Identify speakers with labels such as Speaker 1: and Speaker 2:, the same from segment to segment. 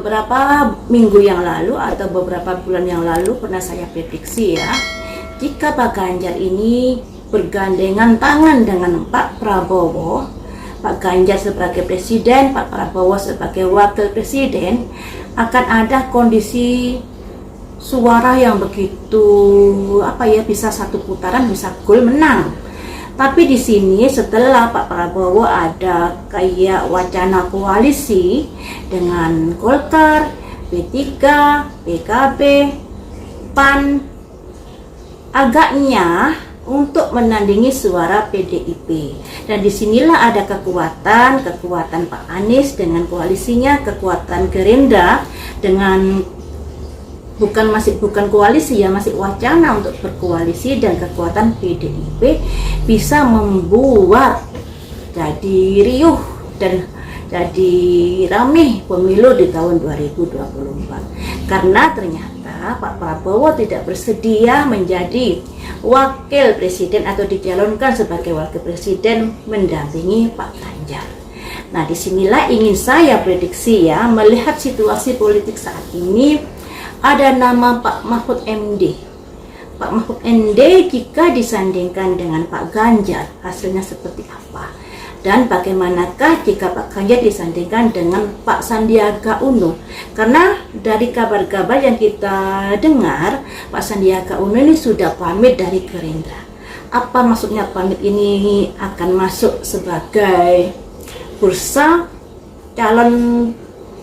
Speaker 1: beberapa minggu yang lalu atau beberapa bulan yang lalu pernah saya prediksi ya, jika Pak Ganjar ini bergandengan tangan dengan Pak Prabowo, Pak Ganjar sebagai presiden, Pak Prabowo sebagai wakil presiden, akan ada kondisi suara yang begitu bisa satu putaran bisa gol menang. Tapi di sini setelah Pak Prabowo ada kayak wacana koalisi dengan Golkar, P3, PKB, PAN, agaknya untuk menandingi suara PDIP. Dan disinilah ada kekuatan Pak Anies dengan koalisinya, kekuatan Gerindra dengan bukan koalisi ya, masih wacana untuk berkoalisi, dan kekuatan PDIP bisa membuat jadi riuh dan jadi ramai pemilu di tahun 2024. Karena ternyata Pak Prabowo tidak bersedia menjadi wakil presiden atau dicalonkan sebagai wakil presiden mendampingi Pak Ganjar. Nah, disinilah ingin saya prediksi ya, melihat situasi politik saat ini. Ada nama Pak Mahfud MD. Pak Mahfud MD jika disandingkan dengan Pak Ganjar, hasilnya seperti apa? Dan bagaimanakah jika Pak Ganjar disandingkan dengan Pak Sandiaga Uno? Karena dari kabar-kabar yang kita dengar, Pak Sandiaga Uno ini sudah pamit dari Gerindra. Apa maksudnya pamit ini? Akan masuk sebagai bursa calon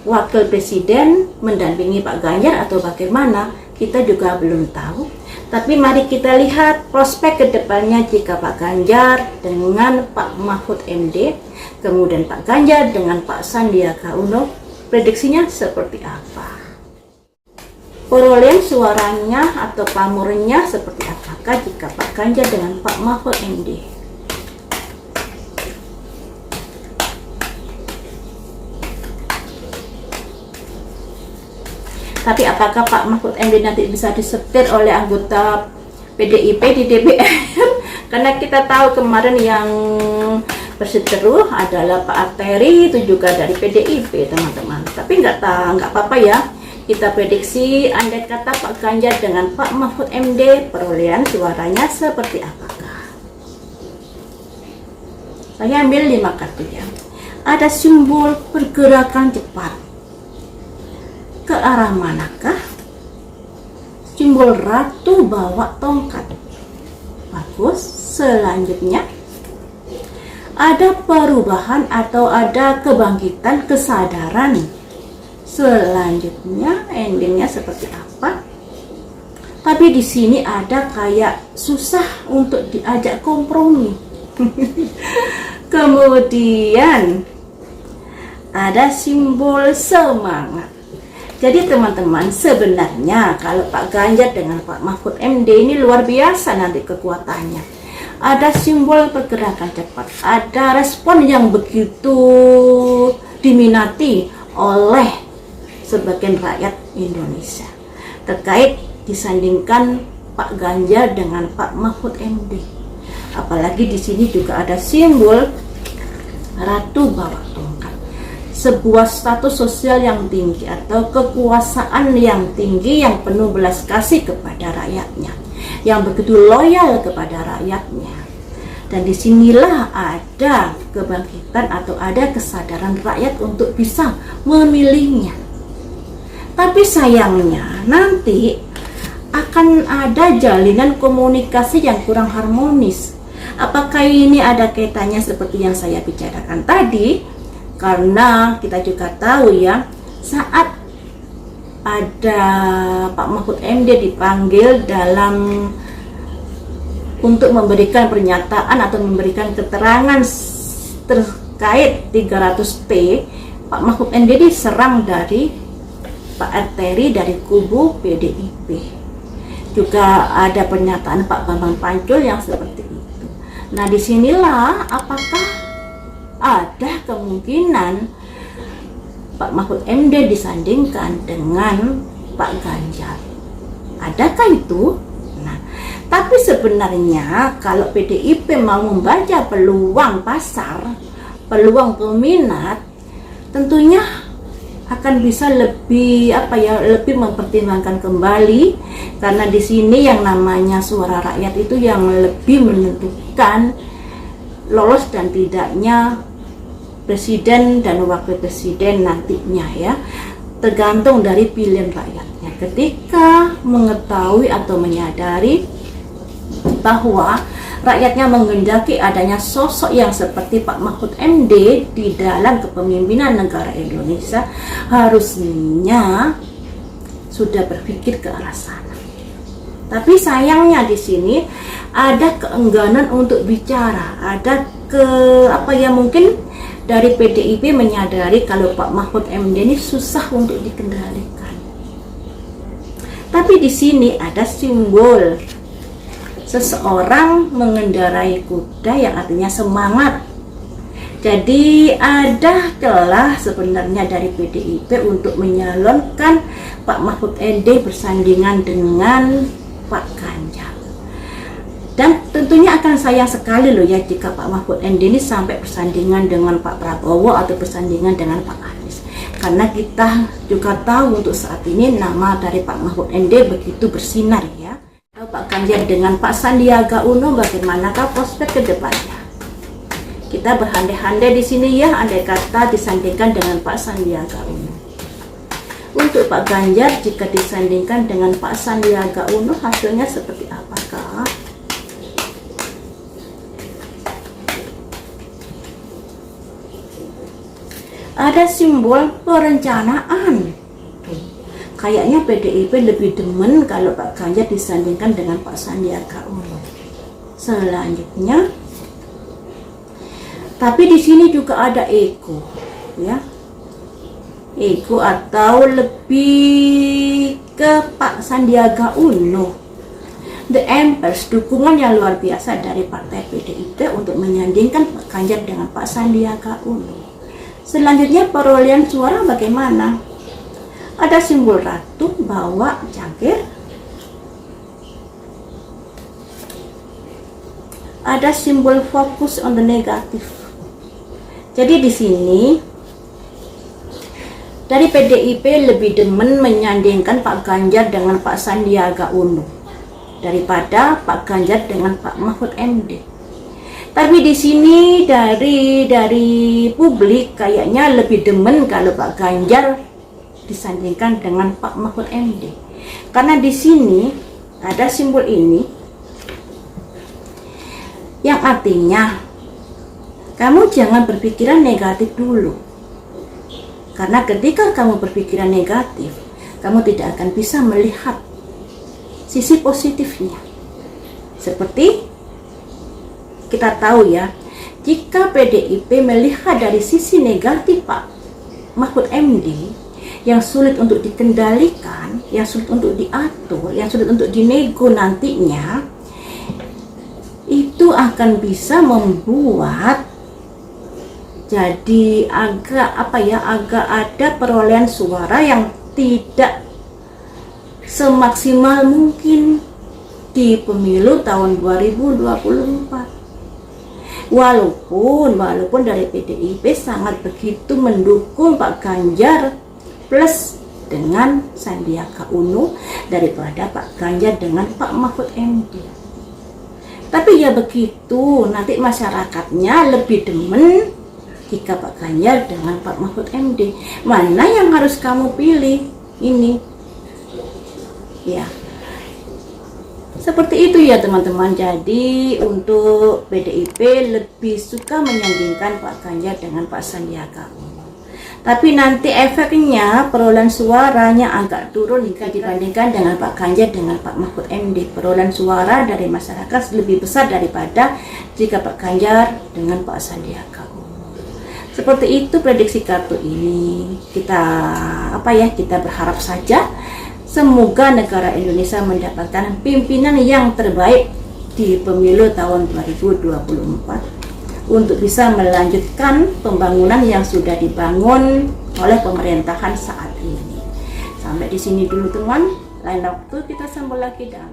Speaker 1: wakil presiden mendampingi Pak Ganjar atau bagaimana, kita juga belum tahu. Tapi mari kita lihat prospek kedepannya jika Pak Ganjar dengan Pak Mahfud MD, kemudian Pak Ganjar dengan Pak Sandiaga Uno, prediksinya seperti apa? Perolehan suaranya atau pamornya seperti apakah jika Pak Ganjar dengan Pak Mahfud MD? Tapi apakah Pak Mahfud MD nanti bisa disetir oleh anggota PDIP di DPR? Karena kita tahu kemarin yang berseteru adalah Pak Arteri, itu juga dari PDIP teman-teman. Tapi nggak apa-apa ya, kita prediksi andai kata Pak Ganjar dengan Pak Mahfud MD, perolehan suaranya seperti apakah? Saya ambil 5 kartu ya. Ada simbol pergerakan cepat. Ke arah manakah? Simbol ratu bawa tongkat. Bagus. Selanjutnya ada perubahan atau ada kebangkitan kesadaran. Selanjutnya endingnya seperti apa? Tapi di sini ada kayak susah untuk diajak kompromi. Kemudian ada simbol semangat. Jadi teman-teman, sebenarnya kalau Pak Ganjar dengan Pak Mahfud MD ini luar biasa nanti kekuatannya. Ada simbol pergerakan cepat, ada respon yang begitu diminati oleh sebagian rakyat Indonesia terkait disandingkan Pak Ganjar dengan Pak Mahfud MD. Apalagi di sini juga ada simbol ratu bawa tongkat. Sebuah status sosial yang tinggi atau kekuasaan yang tinggi yang penuh belas kasih kepada rakyatnya, yang begitu loyal kepada rakyatnya. Dan disinilah ada kebangkitan atau ada kesadaran rakyat untuk bisa memilihnya. Tapi sayangnya nanti akan ada jalinan komunikasi yang kurang harmonis. Apakah ini ada kaitannya seperti yang saya bicarakan tadi? Karena kita juga tahu ya, saat ada Pak Mahfud MD dipanggil untuk memberikan pernyataan atau memberikan keterangan terkait 300P, Pak Mahfud MD diserang dari Pak Arteri dari kubu PDIP. Juga ada pernyataan Pak Bambang Pacul yang seperti itu. Nah, disinilah apakah ada kemungkinan Pak Mahfud MD disandingkan dengan Pak Ganjar? Adakah itu? Nah, tapi sebenarnya kalau PDIP mau membaca peluang pasar, peluang peminat, tentunya akan bisa lebih mempertimbangkan kembali, karena di sini yang namanya suara rakyat itu yang lebih menentukan lolos dan tidaknya presiden dan wakil presiden nantinya ya, tergantung dari pilihan rakyatnya. Ketika mengetahui atau menyadari bahwa rakyatnya menghendaki adanya sosok yang seperti Pak Mahfud MD di dalam kepemimpinan negara Indonesia, harusnya sudah berpikir ke arah sana. Tapi sayangnya di sini ada keengganan untuk bicara, ada mungkin dari PDIP menyadari kalau Pak Mahfud MD ini susah untuk dikendalikan. Tapi di sini ada simbol seseorang mengendarai kuda yang artinya semangat. Jadi ada celah sebenarnya dari PDIP untuk menyalonkan Pak Mahfud MD bersandingan dengan Pak Ganjar. Dan tentunya akan sayang sekali loh ya jika Pak Mahfud MD ini sampai bersandingan dengan Pak Prabowo atau bersandingan dengan Pak Anies. Karena kita juga tahu untuk saat ini nama dari Pak Mahfud MD begitu bersinar ya. Pak Ganjar dengan Pak Sandiaga Uno, bagaimanakah prospek ke depannya? Kita berandai-andai di sini ya, andai kata disandingkan dengan Pak Sandiaga Uno. Untuk Pak Ganjar jika disandingkan dengan Pak Sandiaga Uno, hasilnya seperti apakah? Ada simbol perencanaan. Kayaknya PDIP lebih demen kalau Pak Ganjar disandingkan dengan Pak Sandiaga Uno. Selanjutnya, tapi di sini juga ada ego, ya, ego atau lebih ke Pak Sandiaga Uno. The Empress, dukungan yang luar biasa dari partai PDIP untuk menyandingkan Pak Ganjar dengan Pak Sandiaga Uno. Selanjutnya perolehan suara bagaimana? Ada simbol ratu bawa cangkir. Ada simbol fokus on the negative. Jadi di sini dari PDIP lebih demen menyandingkan Pak Ganjar dengan Pak Sandiaga Uno daripada Pak Ganjar dengan Pak Mahfud MD. Tapi di sini dari publik kayaknya lebih demen kalau Pak Ganjar disandingkan dengan Pak Mahfud MD. Karena di sini ada simbol ini yang artinya kamu jangan berpikiran negatif dulu. Karena ketika kamu berpikiran negatif, kamu tidak akan bisa melihat sisi positifnya. Seperti kita tahu ya, jika PDIP melihat dari sisi negatif Pak Mahfud MD yang sulit untuk dikendalikan, yang sulit untuk diatur, yang sulit untuk dinego nantinya, itu akan bisa membuat jadi agak ada perolehan suara yang tidak semaksimal mungkin di pemilu tahun 2024. Walaupun dari PDIP sangat begitu mendukung Pak Ganjar plus dengan Sandiaga Uno daripada Pak Ganjar dengan Pak Mahfud MD. Tapi ya begitu, nanti masyarakatnya lebih demen jika Pak Ganjar dengan Pak Mahfud MD. Mana yang harus kamu pilih? Ini ya, seperti itu ya teman-teman. Jadi untuk PDIP lebih suka menyandingkan Pak Ganjar dengan Pak Sandiaga Uno. Tapi nanti efeknya perolehan suaranya agak turun jika dibandingkan dengan Pak Ganjar dengan Pak Mahfud MD. Perolehan suara dari masyarakat lebih besar daripada jika Pak Ganjar dengan Pak Sandiaga Uno. Seperti itu prediksi kartu ini. Kita berharap saja semoga negara Indonesia mendapatkan pimpinan yang terbaik di pemilu tahun 2024 untuk bisa melanjutkan pembangunan yang sudah dibangun oleh pemerintahan saat ini. Sampai di sini dulu teman, lain waktu kita sambung lagi dengan